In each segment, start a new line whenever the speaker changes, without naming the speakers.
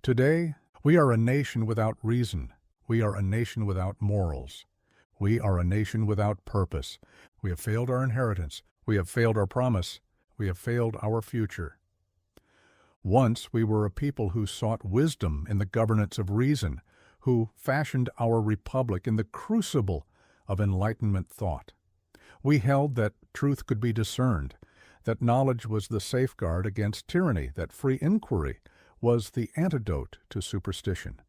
Today, we are a nation without reason. We are a nation without morals. We are a nation without purpose. We have failed our inheritance. We have failed our promise. We have failed our future. Once we were a people who sought wisdom in the governance of reason, who fashioned our republic in the crucible of Enlightenment thought. We held that truth could be discerned, that knowledge was the safeguard against tyranny, that free inquiry was the antidote to superstition.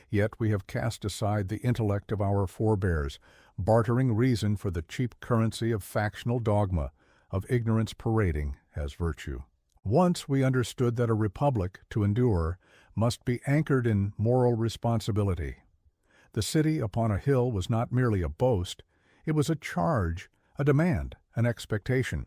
Yet we have cast aside the intellect of our forebears, bartering reason for the cheap currency of factional dogma, of ignorance parading as virtue. Once we understood that a republic, to endure, must be anchored in moral responsibility. The city upon a hill was not merely a boast, it was a charge, a demand, an expectation.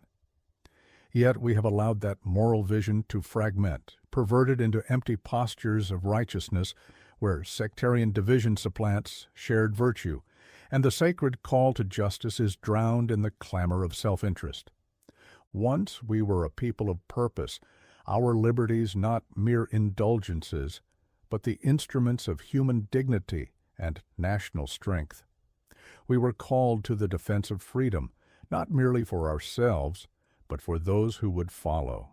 Yet we have allowed that moral vision to fragment, perverted into empty postures of righteousness where sectarian division supplants shared virtue, and the sacred call to justice is drowned in the clamor of self-interest. Once we were a people of purpose, our liberties not mere indulgences, but the instruments of human dignity and national strength. We were called to the defense of freedom, not merely for ourselves, but for those who would follow.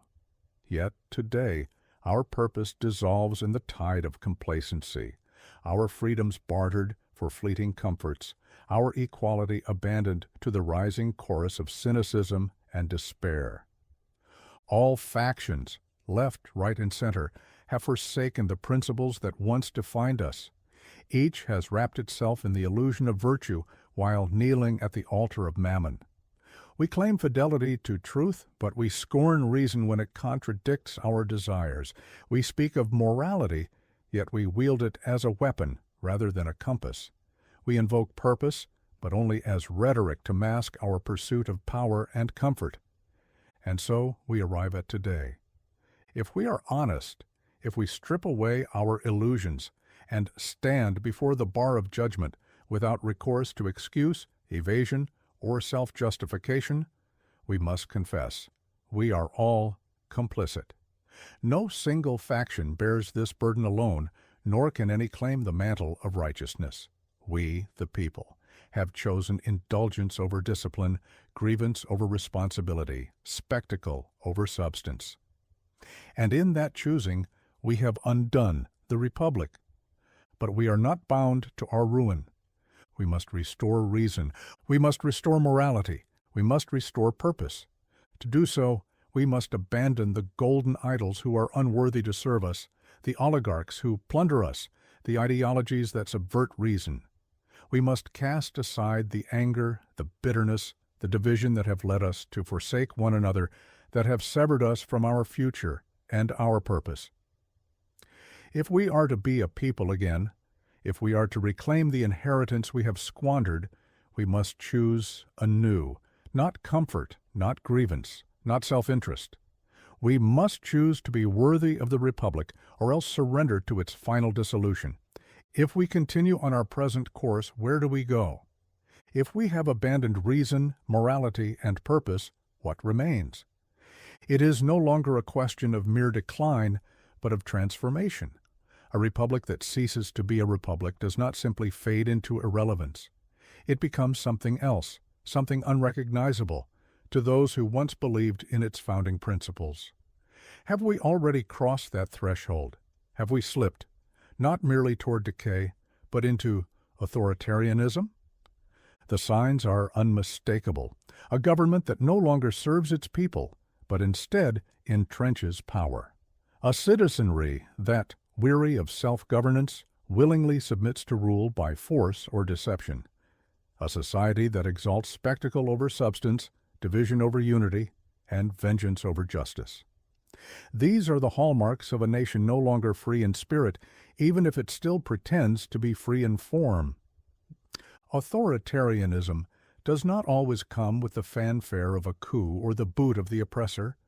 Yet today, our purpose dissolves in the tide of complacency, our freedoms bartered for fleeting comforts, our equality abandoned to the rising chorus of cynicism and despair. All factions, left, right, and center, have forsaken the principles that once defined us. Each has wrapped itself in the illusion of virtue while kneeling at the altar of mammon. We claim fidelity to truth, but we scorn reason when it contradicts our desires. We speak of morality, yet we wield it as a weapon rather than a compass. We invoke purpose, but only as rhetoric to mask our pursuit of power and comfort. And so we arrive at today. If we are honest, if we strip away our illusions and stand before the bar of judgment without recourse to excuse, evasion, or self-justification, we must confess, we are all complicit. No single faction bears this burden alone, nor can any claim the mantle of righteousness. We, the people, have chosen indulgence over discipline, grievance over responsibility, spectacle over substance. And in that choosing, we have undone the Republic. But we are not bound to our ruin. We must restore reason. We must restore morality. We must restore purpose. To do so, we must abandon the golden idols who are unworthy to serve us, the oligarchs who plunder us, the ideologies that subvert reason. We must cast aside the anger, the bitterness, the division that have led us to forsake one another, that have severed us from our future and our purpose. If we are to be a people again, if we are to reclaim the inheritance we have squandered, we must choose anew, not comfort, not grievance, not self-interest. We must choose to be worthy of the Republic, or else surrender to its final dissolution. If we continue on our present course, where do we go? If we have abandoned reason, morality, and purpose, what remains? It is no longer a question of mere decline, but of transformation. A republic that ceases to be a republic does not simply fade into irrelevance. It becomes something else, something unrecognizable, to those who once believed in its founding principles. Have we already crossed that threshold? Have we slipped, not merely toward decay, but into authoritarianism? The signs are unmistakable. A government that no longer serves its people, but instead entrenches power. A citizenry that, weary of self-governance, willingly submits to rule by force or deception. A society that exalts spectacle over substance, division over unity, and vengeance over justice. These are the hallmarks of a nation no longer free in spirit, even if it still pretends to be free in form. Authoritarianism does not always come with the fanfare of a coup or the boot of the oppressor.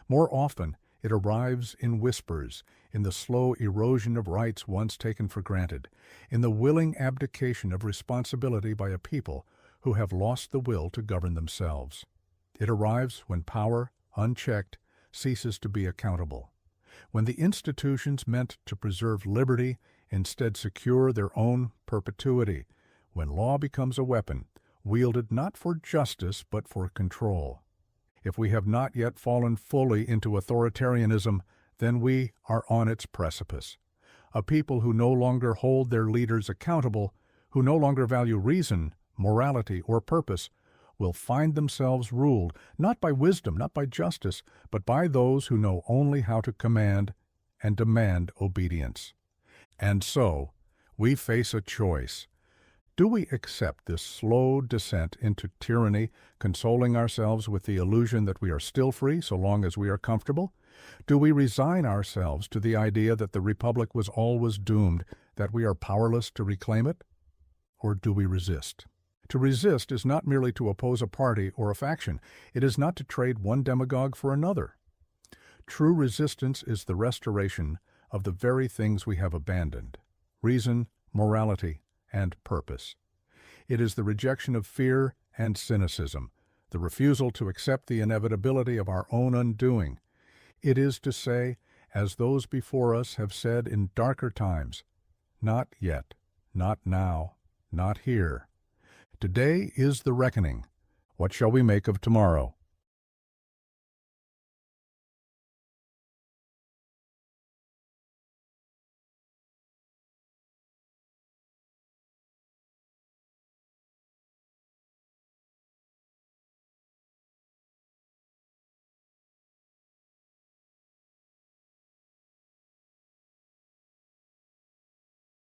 More often, it arrives in whispers, in the slow erosion of rights once taken for granted, in the willing abdication of responsibility by a people who have lost the will to govern themselves. It arrives when power, unchecked, ceases to be accountable. when the institutions meant to preserve liberty instead secure their own perpetuity, when law becomes a weapon, wielded not for justice but for control. If we have not yet fallen fully into authoritarianism, then we are on its precipice. A people who no longer hold their leaders accountable, who no longer value reason, morality, or purpose, will find themselves ruled not by wisdom, not by justice, but by those who know only how to command and demand obedience. And so, we face a choice. Do we accept this slow descent into tyranny, consoling ourselves with the illusion that we are still free so long as we are comfortable? Do we resign ourselves to the idea that the Republic was always doomed, that we are powerless to reclaim it? Or do we resist? To resist is not merely to oppose a party or a faction. It is not to trade one demagogue for another. True resistance is the restoration of the very things we have abandoned: reason, morality, and purpose. It is the rejection of fear and cynicism, the refusal to accept the inevitability of our own undoing. It is to say, as those before us have said in darker times, "Not yet, not now, not here. Today is the reckoning. What shall we make of tomorrow?